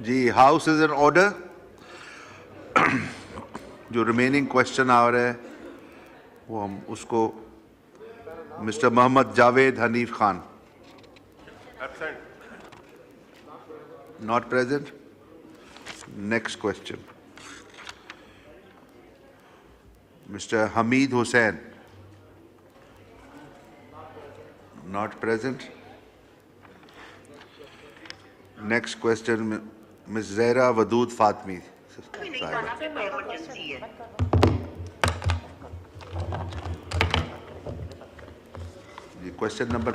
G house is in order. جو remaining question آ رہا ہے وہ ہم اس کو mister Muhammad Javed Hanif Khan. Not present. Next question. Mr. Hamid Hussain. Not present. Next question, Ms. Zahra Wadood Fatmi. Question number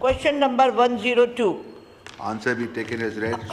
Question number 102. Answer be taken as read.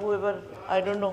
whoever I don't know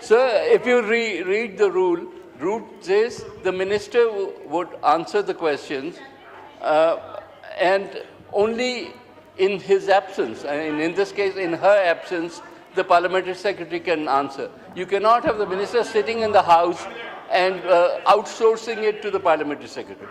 Sir, if you read the rule says the minister would answer the questions and only in his absence, and in this case in her absence, the parliamentary secretary can answer. You cannot have the minister sitting in the house and outsourcing it to the parliamentary secretary.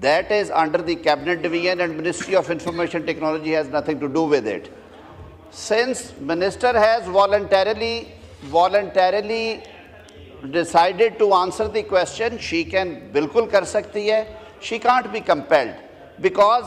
that is under the cabinet division and Ministry of Information Technology has nothing to do with it. Since minister has voluntarily decided to answer the question, she can bilkul kar sakti hai. She can't be compelled because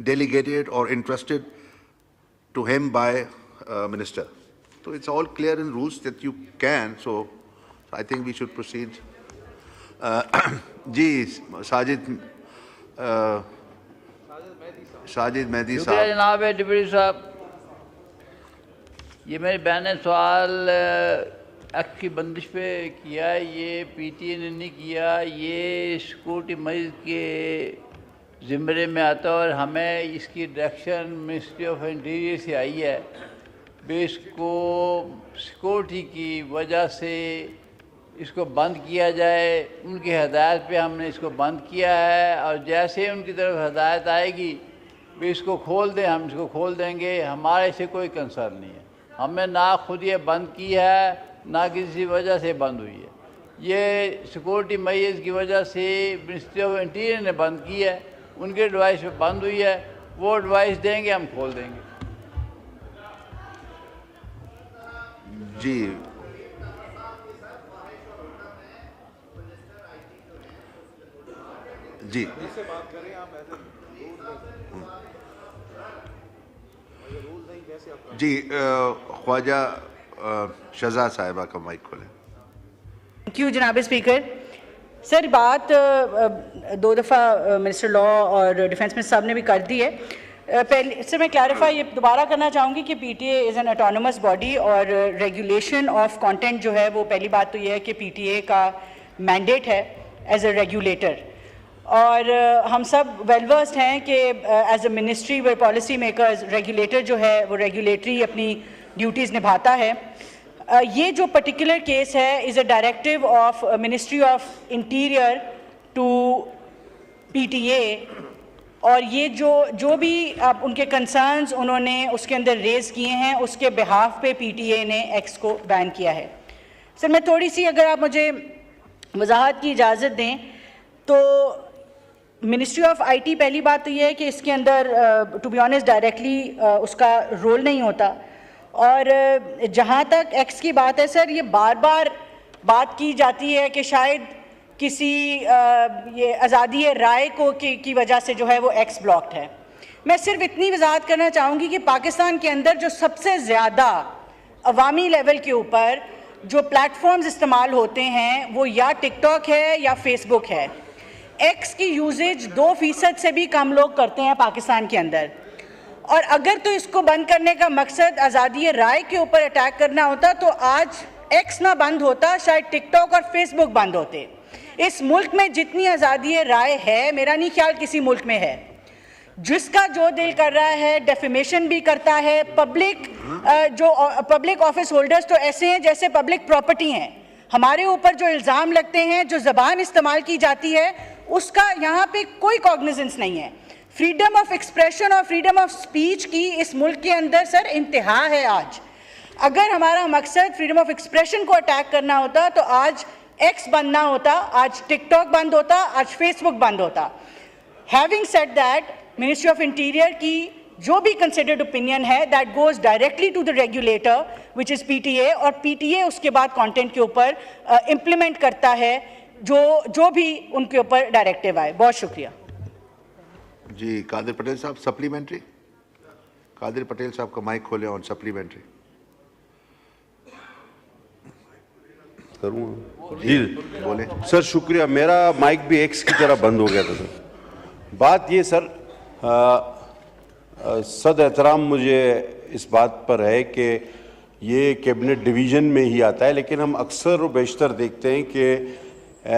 delegated or entrusted to him by minister. So it's all clear in rules that you can, so I think we should proceed. Ji, Sajid Mehdi شکریہ Saab. جناب deputy صاحب. یہ میری بہن نے سوال act کی بندش پہ کیا ہے. یہ پی ٹی اے نے نہیں کیا, یہ سیکورٹی مریض کے زمرے میں آتا ہے اور ہمیں اس کی ڈائریکشن منسٹری آف انٹیریئر سے آئی ہے. بھی اس کو سیکورٹی کی وجہ سے اس کو بند کیا جائے. ان کی ہدایت پہ ہم نے اس کو بند کیا ہے, اور جیسے ان کی طرف ہدایت آئے گی بھی اس کو کھول دیں, ہم اس کو کھول دیں گے. ہمارے سے کوئی کنسرن نہیں ہے. ہم نے نہ خود یہ بند کی ہے نہ کسی وجہ سے بند ہوئی ہے. یہ سیکورٹی میئرز کی وجہ سے منسٹری آف انٹیریئر نے بند کی ہے, ان کے ایڈوائس پہ بند ہوئی ہے. وہ ایڈوائس دیں گے, ہم کھول دیں گے. جی جی جی خواجہ شہزاد صاحبہ کا مائک کھولیں. تھینک یو جناب اسپیکر. سر بات دو دفعہ منسٹر لا اور ڈیفینس منسٹر صاحب نے بھی کر دی ہے. پہلے سر میں کلیریفائی یہ دوبارہ کرنا چاہوں گی کہ پی T a is an autonomous body, اور ریگولیشن آف کانٹینٹ جو ہے وہ پہلی بات تو یہ ہے کہ پی ٹی اے کا مینڈیٹ ہے ایز اے ریگولیٹر. اور ہم سب ویل ورسڈ ہیں کہ ایز اے منسٹری و پالیسی میکرز ریگولیٹر جو ہے وہ ریگولیٹری اپنی ڈیوٹیز نبھاتا ہے. یہ جو پرٹیکولر کیس ہے is a directive of ministry of interior to P T A, اور یہ جو بھی اب ان کے کنسرنز انہوں نے اس کے اندر ریز کیے ہیں اس کے بہاف پہ پی ٹی اے نے ایکس کو بین کیا ہے. سر میں تھوڑی سی اگر آپ مجھے وضاحت کی اجازت دیں تو منسٹری آف آئی ٹی پہلی بات تو یہ ہے کہ اس کے اندر ٹو بی آنیسٹ ڈائریکٹلی اس کا رول نہیں ہوتا. اور جہاں تک ایکس کی بات ہے سر, یہ بار بار بات کی جاتی ہے کہ شاید کسی یہ آزادی رائے کو کی وجہ سے جو ہے وہ ایکس بلاکڈ ہے. میں صرف اتنی وضاحت کرنا چاہوں گی کہ پاکستان کے اندر جو سب سے زیادہ عوامی لیول کے اوپر جو پلیٹ فارمز استعمال ہوتے ہیں وہ یا ٹک ٹاک ہے یا فیس بک ہے. ایکس کی یوزیج 2% سے بھی کم لوگ کرتے ہیں پاکستان کے اندر, اور اگر تو اس کو بند کرنے کا مقصد آزادی رائے کے اوپر اٹیک کرنا ہوتا تو آج ایکس نہ بند ہوتا, شاید ٹک ٹاک اور فیس بک بند ہوتے. اس ملک میں جتنی آزادی رائے ہے, میرا نہیں خیال کسی ملک میں ہے. جس کا جو دل کر رہا ہے ڈیفیمیشن بھی کرتا ہے. پبلک آفس ہولڈرز تو ایسے ہیں جیسے پبلک پراپرٹی ہیں. ہمارے اوپر جو الزام لگتے ہیں, جو زبان استعمال کی جاتی ہے, اس کا یہاں پہ کوئی کاگنیزنس نہیں ہے. فریڈم آف ایکسپریشن اور فریڈم آف سپیچ کی اس ملک کے اندر سر انتہا ہے آج. اگر ہمارا مقصد فریڈم آف ایکسپریشن کو اٹیک کرنا ہوتا تو آج ایکس بند نہ ہوتا, آج ٹک ٹاک بند ہوتا, آج فیس بک بند ہوتا. Having said that, ministry of interior کی جو بھی کنسیڈرڈ اوپینین ہے that goes directly to the regulator which is P T A, اور پی ٹی اے اس کے بعد کانٹینٹ کے اوپر امپلیمنٹ کرتا ہے جو بھی ان کے اوپر ڈائریکٹیو آئے. بہت شکریہ. جی قادر پٹیل صاحب سپلیمنٹری. قادر پٹیل صاحب کا مائک کھولے آن سپلیمنٹری. کروں جی بولیں سر. شکریہ. میرا مائک بھی ایکس کی طرح بند ہو گیا تھا سر. بات یہ سر, صد احترام مجھے اس بات پر ہے کہ یہ کیبنٹ ڈویژن میں ہی آتا ہے, لیکن ہم اکثر و بیشتر دیکھتے ہیں کہ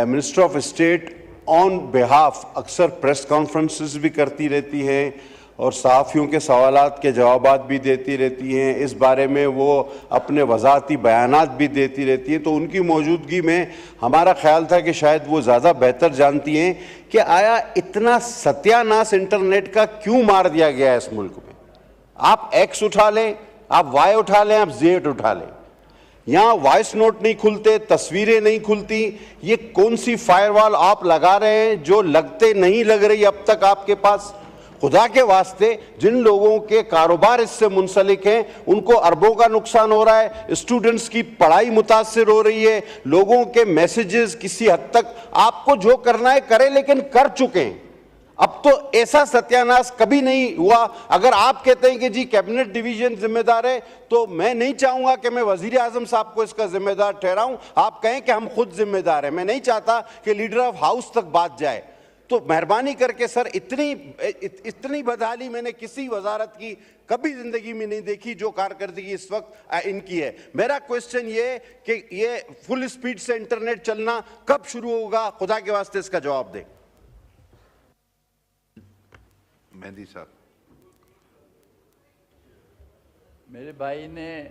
minister of state on behalf اکثر پریس کانفرنسز بھی کرتی رہتی ہیں اور صحافیوں کے سوالات کے جوابات بھی دیتی رہتی ہیں. اس بارے میں وہ اپنے وضاحتی بیانات بھی دیتی رہتی ہیں. تو ان کی موجودگی میں ہمارا خیال تھا کہ شاید وہ زیادہ بہتر جانتی ہیں کہ آیا اتنا ستیہ ناس انٹرنیٹ کا کیوں مار دیا گیا ہے اس ملک میں. آپ ایکس اٹھا لیں, آپ وائی اٹھا لیں, آپ زیڈ اٹھا لیں, یہاں وائس نوٹ نہیں کھلتے, تصویریں نہیں کھلتی. یہ کون سی فائر وال آپ لگا رہے ہیں جو لگتے نہیں لگ رہی اب تک آپ کے پاس؟ خدا کے واسطے جن لوگوں کے کاروبار اس سے منسلک ہیں ان کو اربوں کا نقصان ہو رہا ہے, اسٹوڈنٹس کی پڑھائی متاثر ہو رہی ہے, لوگوں کے میسیجز کسی حد تک آپ کو جو کرنا ہے کریں, لیکن کر چکے ہیں. اب تو ایسا ستیاناش کبھی نہیں ہوا. اگر آپ کہتے ہیں کہ جی کیبنٹ ڈویژن ذمہ دار ہے تو میں نہیں چاہوں گا کہ میں وزیر اعظم صاحب کو اس کا ذمہ دار ٹھہراؤں. آپ کہیں کہ ہم خود ذمہ دار ہیں. میں نہیں چاہتا کہ لیڈر آف ہاؤس تک بات جائے. تو مہربانی کر کے سر اتنی بدحالی میں نے کسی وزارت کی کبھی زندگی میں نہیں دیکھی جو کارکردگی اس وقت ان کی ہے. میرا کوشچن یہ کہ یہ فل سپیڈ سے انٹرنیٹ چلنا کب شروع ہوگا؟ خدا کے واسطے اس کا جواب دیں. مہندی صاحب. میرے بھائی نے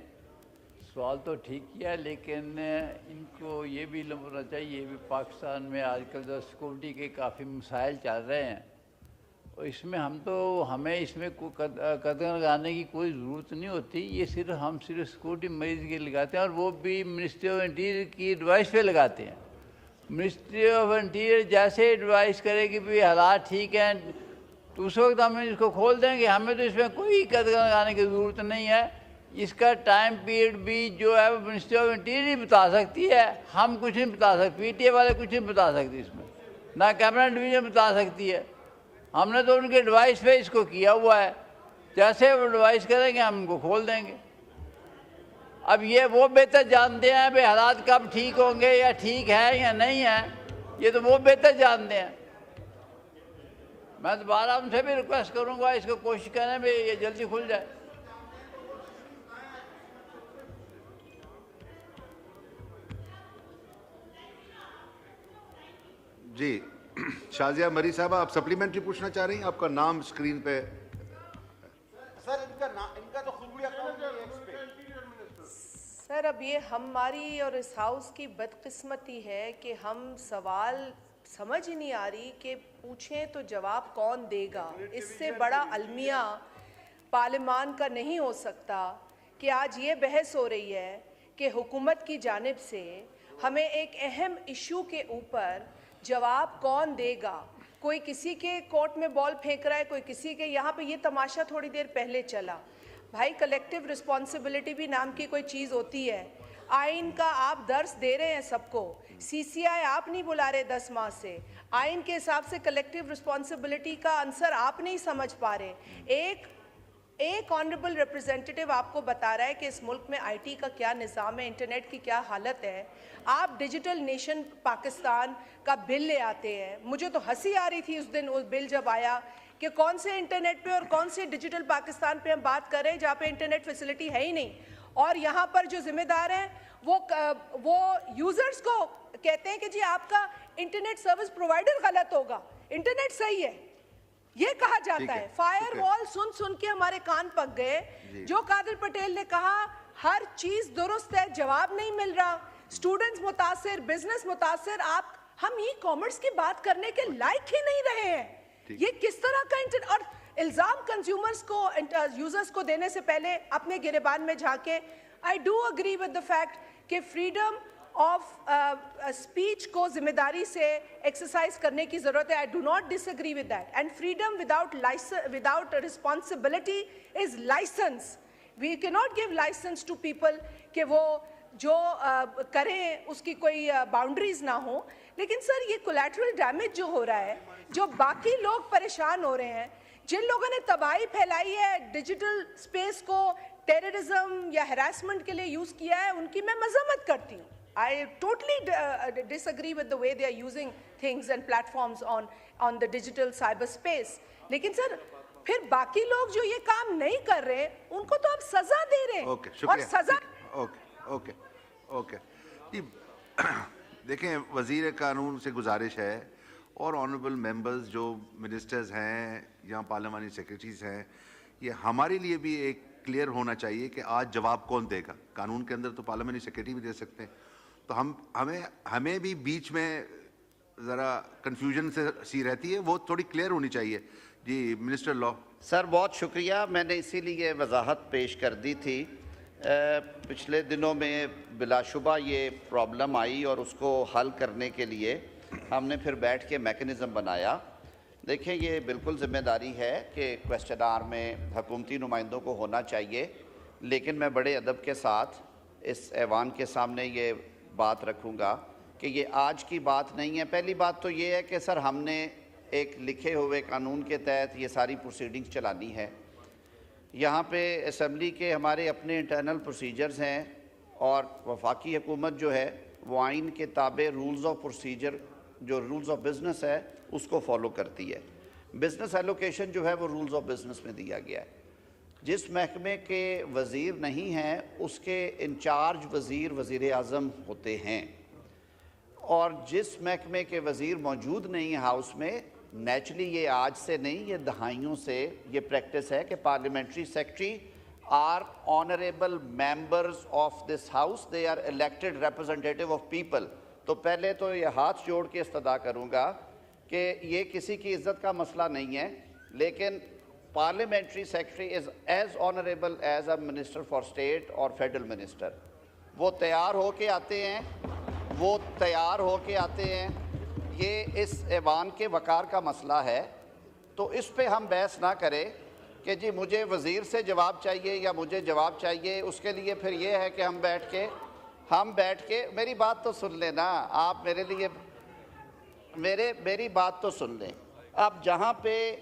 سوال تو ٹھیک کیا، لیکن ان کو یہ بھی علم ہونا چاہیے بھی پاکستان میں آج کل جو سیکورٹی کے کافی مسائل چل رہے ہیں، اور اس میں ہمیں اس میں قدم لگانے کی کوئی ضرورت نہیں ہوتی. یہ ہم صرف سیکورٹی مریض کے لگاتے ہیں، اور وہ بھی منسٹری آف انٹیریئر کی ایڈوائس پہ لگاتے ہیں. منسٹری آف انٹیریئر جیسے ایڈوائس کرے کہ بھی حالات ٹھیک ہیں تو اس وقت ہم اس کو کھول دیں گے. ہمیں تو اس میں کوئی قدم لگانے کی ضرورت نہیں ہے. اس کا ٹائم پیریڈ بھی جو ہے وہ منسٹری آف انٹیریئر بتا سکتی ہے، ہم کچھ نہیں بتا سکتے. پی ٹی اے والے کچھ نہیں بتا سکتے اس میں، نہ کیبنٹ ڈویژن بتا سکتی ہے. ہم نے تو ان کے ایڈوائس پہ اس کو کیا ہوا ہے. جیسے وہ ایڈوائس کریں گے ہم ان کو کھول دیں گے. اب یہ وہ بہتر جانتے ہیں بھائی حالات کب ٹھیک ہوں گے یا ٹھیک ہے یا نہیں ہے، یہ تو وہ بہتر جانتے ہیں. میں دوبارہ ان سے بھی ریکویسٹ کروں گا اس کو کوشش کریں بھی یہ جلدی کھل جائے. جی شازیہ مری صاحبہ، آپ سپلیمنٹری پوچھنا چاہ رہی ہیں؟ آپ کا نام اسکرین پہ. سر ان کا تو خود سر اب یہ ہماری اور اس ہاؤس کی بدقسمتی ہے کہ ہم سوال سمجھ ہی نہیں آ رہی کہ پوچھیں تو جواب کون دے گا. اس سے بڑا المیہ پارلیمان کا نہیں ہو سکتا کہ آج یہ بحث ہو رہی ہے کہ حکومت کی جانب سے ہمیں ایک اہم ایشو کے اوپر جواب کون دے گا. کوئی کسی کے کورٹ میں بال پھینک رہا ہے، کوئی کسی کے. یہاں پہ یہ تماشا تھوڑی دیر پہلے چلا. بھائی کلیکٹیو رسپانسبلٹی بھی نام کی کوئی چیز ہوتی ہے. آئین کا آپ درس دے رہے ہیں سب کو. سی سی آئی آپ نہیں بلا رہے 10 ماہ سے. آئین کے حساب سے کلیکٹیو رسپانسبلٹی کا عنصر آپ نہیں سمجھ پا رہے. ایک آنریبل ریپرزینٹیٹیو آپ کو بتا رہا ہے کہ اس ملک میں آئی ٹی کا کیا نظام ہے، انٹرنیٹ کی کیا حالت ہے. آپ ڈیجیٹل نیشن پاکستان کا بل لے آتے ہیں. مجھے تو ہنسی آ رہی تھی اس دن وہ بل جب آیا کہ کون سے انٹرنیٹ پہ اور کون سے ڈیجیٹل پاکستان پہ ہم بات کر رہے ہیں جہاں پہ انٹرنیٹ فیسلٹی ہے ہی نہیں. اور یہاں پر جو ذمہ دار ہیں وہ یوزرز کو کہتے ہیں کہ جی آپ کا انٹرنیٹ سروس پرووائڈر غلط ہوگا، انٹرنیٹ صحیح ہے، یہ کہا جاتا ہے. فائر وال سن کے ہمارے کان پک گئے. جو قادر پٹیل نے کہا ہر چیز درست ہے، جواب نہیں مل رہا. اسٹوڈنٹس متاثر، بزنس متاثر. ہم ای کامرس کی بات کرنے کے لائق ہی نہیں رہے ہیں. یہ کس طرح کا اور الزام کنزیومرز کو، یوزرز کو دینے سے پہلے اپنے گریبان میں جھانکے. I do agree with the fact کہ فریڈم آف اسپیچ کو ذمہ داری سے ایکسرسائز کرنے کی ضرورت ہے. I do not disagree with that. And freedom without responsibility is licence. We can not give licence to people کہ وہ جو کریں اس کی کوئی باؤنڈریز نہ ہوں. لیکن سر یہ کولیٹرل ڈیمیج جو ہو رہا ہے، جو باقی لوگ پریشان ہو رہے ہیں، جن لوگوں نے تباہی پھیلائی ہے، ڈیجیٹل اسپیس کو ٹیررزم یا ہراسمنٹ کے لیے یوز کیا ہے، ان کی میں مذمت کرتی ہوں. I totally disagree with the way they are using things and platforms on the digital cyberspace. لیکن سر پھر باقی لوگ جو یہ کام نہیں کر رہے ان کو تو آپ سزا دے رہے ہیں. اور سزا اوکے جی دیکھیں، وزیر قانون سے گزارش ہے اور آنریبل ممبرز جو منسٹرز ہیں یا پارلیمانی سیکریٹریز ہیں، یہ ہمارے لیے بھی ایک کلیئر ہونا چاہیے کہ آج جواب کون دے گا. قانون کے اندر تو پارلیمانی سیکریٹری بھی دے سکتے ہیں، تو ہمیں بھی بیچ میں ذرا کنفیوژن سی رہتی ہے، وہ تھوڑی کلیئر ہونی چاہیے. جی منسٹر لا. سر بہت شکریہ. میں نے اسی لیے وضاحت پیش کر دی تھی. پچھلے دنوں میں بلا شبہ یہ پرابلم آئی اور اس کو حل کرنے کے لیے ہم نے پھر بیٹھ کے میکنزم بنایا. دیکھیں یہ بالکل ذمہ داری ہے کہ کویسچن آور میں حکومتی نمائندوں کو ہونا چاہیے، لیکن میں بڑے ادب کے ساتھ اس ایوان کے سامنے یہ بات رکھوں گا کہ یہ آج کی بات نہیں ہے. پہلی بات تو یہ ہے کہ سر ہم نے ایک لکھے ہوئے قانون کے تحت یہ ساری پروسیڈنگز چلانی ہے. یہاں پہ اسمبلی کے ہمارے اپنے انٹرنل پروسیجرز ہیں اور وفاقی حکومت جو ہے وہ آئین کے تابع رولز آف پروسیجر جو رولز آف بزنس ہے اس کو فالو کرتی ہے. بزنس ایلوکیشن جو ہے وہ رولز آف بزنس میں دیا گیا ہے. جس محکمے کے وزیر نہیں ہیں اس کے انچارج وزیر اعظم ہوتے ہیں، اور جس محکمے کے وزیر موجود نہیں ہیں ہاؤس میں، نیچرلی یہ آج سے نہیں، یہ دہائیوں سے یہ پریکٹس ہے کہ parliamentary secretary are honourable members of this house, they are elected representative of people. تو پہلے تو یہ ہاتھ جوڑ کے استدعا کروں گا کہ یہ کسی کی عزت کا مسئلہ نہیں ہے، لیکن parliamentary secretary is as honourable as a minister for state اور فیڈرل منسٹر. وہ تیار ہو کے آتے ہیں. یہ اس ایوان کے وقار کا مسئلہ ہے، تو اس پہ ہم بحث نہ کریں کہ جی مجھے وزیر سے جواب چاہیے یا مجھے جواب چاہیے. اس کے لیے پھر یہ ہے کہ ہم بیٹھ کے میری بات تو سن لیں نا آپ، میرے لیے میری بات تو سن لیں. اب جہاں پہ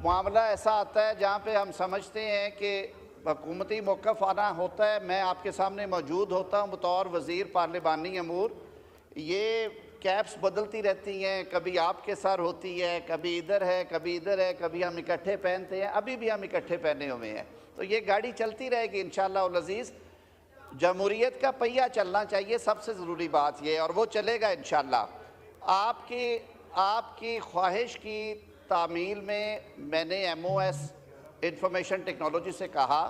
معاملہ ایسا آتا ہے جہاں پہ ہم سمجھتے ہیں کہ حکومتی موقف آنا ہوتا ہے، میں آپ کے سامنے موجود ہوتا ہوں بطور وزیر پارلیمانی امور. یہ کیپس بدلتی رہتی ہیں، کبھی آپ کے سر ہوتی ہے، کبھی ادھر ہے، کبھی ہم اکٹھے پہنتے ہیں. ابھی بھی ہم اکٹھے پہنے ہوئے ہیں، تو یہ گاڑی چلتی رہے گی انشاءاللہ العزیز. جمہوریت کا پہیہ چلنا چاہیے، سب سے ضروری بات یہ، اور وہ چلے گا انشاءاللہ. آپ کی خواہش کی تعمیل میں نے M O S information technology سے کہا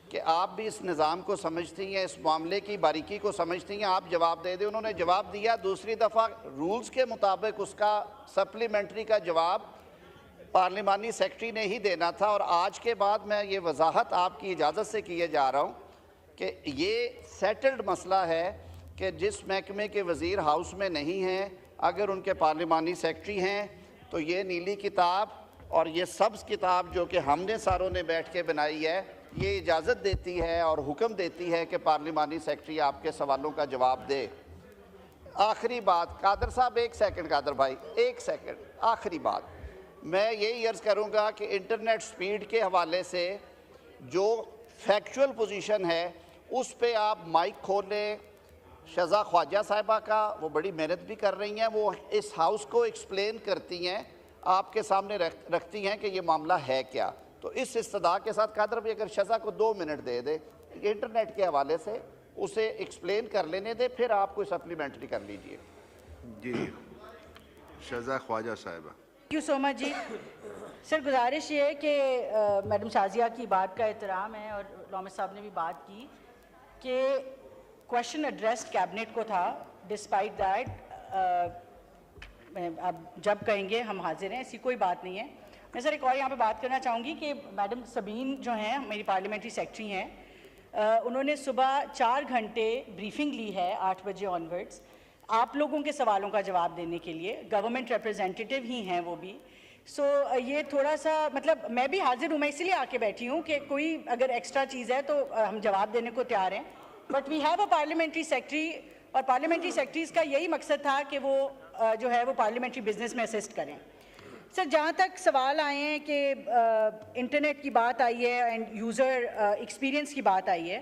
کہ آپ بھی اس نظام کو سمجھتی ہیں، اس معاملے کی باریکی کو سمجھتی ہیں، آپ جواب دے دیں. انہوں نے جواب دیا. دوسری دفعہ رولز کے مطابق اس کا سپلیمنٹری کا جواب پارلیمانی سیکرٹری نے ہی دینا تھا. اور آج کے بعد میں یہ وضاحت آپ کی اجازت سے کیے جا رہا ہوں کہ یہ سیٹلڈ مسئلہ ہے کہ جس محکمے کے وزیر ہاؤس میں نہیں ہیں، اگر ان کے پارلیمانی سیکرٹری ہیں تو یہ نیلی کتاب اور یہ سبز کتاب جو کہ ہم نے ساروں نے بیٹھ کے بنائی ہے، یہ اجازت دیتی ہے اور حکم دیتی ہے کہ پارلیمانی سیکرٹری آپ کے سوالوں کا جواب دے. آخری بات قادر صاحب، ایک سیکنڈ قادر بھائی، ایک سیکنڈ. آخری بات میں یہی عرض کروں گا کہ انٹرنیٹ سپیڈ کے حوالے سے جو فیکچول پوزیشن ہے اس پہ آپ مائک کھول لیں. شزا خواجہ صاحبہ کا وہ بڑی محنت بھی کر رہی ہیں، وہ اس ہاؤس کو ایکسپلین کرتی ہیں، آپ کے سامنے رکھتی ہیں کہ یہ معاملہ ہے کیا. تو اس استدعا کے ساتھ قادر بھی اگر شزا کو 2 منٹ دے دے انٹرنیٹ کے حوالے سے اسے ایکسپلین کر لینے دے، پھر آپ کوئی سپلیمنٹری کر لیجئے. جی شزا خواجہ صاحبہ. تھینک یو سو مچ. جی سر، گزارش یہ ہے کہ میڈم شازیہ کی بات کا احترام ہے، اور لومس صاحب نے بھی بات کی کہ کویشچن ایڈریس کیبنٹ کو تھا. ڈسپائٹ دیٹ اب جب کہیں گے ہم حاضر ہیں، ایسی کوئی بات نہیں ہے. میں سر ایک اور یہاں پہ بات کرنا چاہوں گی کہ میڈم سبین جو ہیں میری پارلیمنٹری سیکرٹری ہیں، انہوں نے صبح 4 گھنٹے بریفنگ لی ہے 8 بجے آنورڈز آپ لوگوں کے سوالوں کا جواب دینے کے لیے. گورنمنٹ ریپرزینٹیٹیو ہی ہیں وہ بھی. سو یہ تھوڑا سا مطلب میں بھی حاضر ہوں، میں اسی لیے آ کے بیٹھی ہوں کہ کوئی اگر ایکسٹرا چیز ہے تو ہم جواب دینے کو تیار ہیں. But we have a parliamentary secretary, اور پارلیمنٹری سیکرٹریز کا یہی مقصد تھا کہ وہ جو ہے وہ پارلیمنٹری بزنس میں اسسٹ کریں. سر جہاں تک سوال آئے ہیں کہ انٹرنیٹ کی بات آئی ہے اینڈ یوزر ایکسپیرینس کی بات آئی ہے،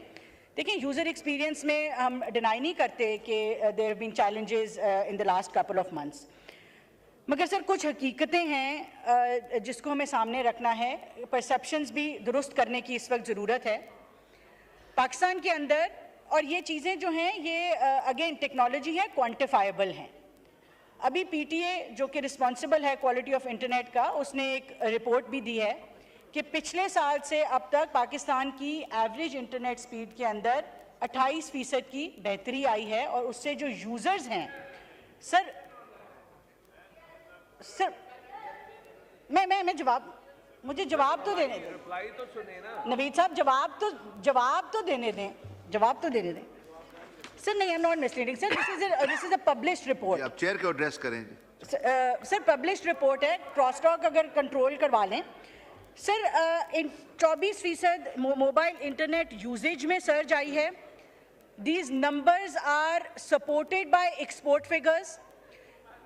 دیکھیں یوزر ایکسپیرینس میں ہم ڈینائی نہیں کرتے کہ there have been challenges in the last couple of months, مگر سر کچھ حقیقتیں ہیں جس کو ہمیں سامنے رکھنا ہے. پرسیپشنز بھی درست کرنے کی اس وقت ضرورت ہے پاکستان کے اندر. اور یہ چیزیں جو ہیں یہ اگین ٹیکنالوجی ہے، کوانٹیفائبل ہیں. ابھی پی ٹی اے جو کہ رسپانسبل ہے کوالٹی آف انٹرنیٹ کا، اس نے ایک رپورٹ بھی دی ہے کہ پچھلے سال سے اب تک پاکستان کی ایوریج انٹرنیٹ سپیڈ کے اندر 28% کی بہتری آئی ہے. اور اس سے جو یوزرز ہیں سر میں مجھے جواب تو دینے دیں نوید صاحب، جواب تو دینے دیں. سر نہیں، I'm not misleading. Sir this is a published report. آپ چیئر کو ایڈریس کریں. سر پبلشڈ رپورٹ ہے، کراس ٹاک اگر کنٹرول کروا لیں. سر 24% موبائل انٹرنیٹ یوزیج میں سرج آئی ہے. These numbers are supported by export figures.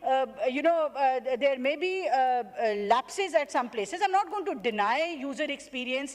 there may be lapses at some places. I'm not going to deny user experience.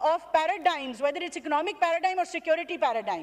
of paradigms, whether it's economic paradigm or security paradigm,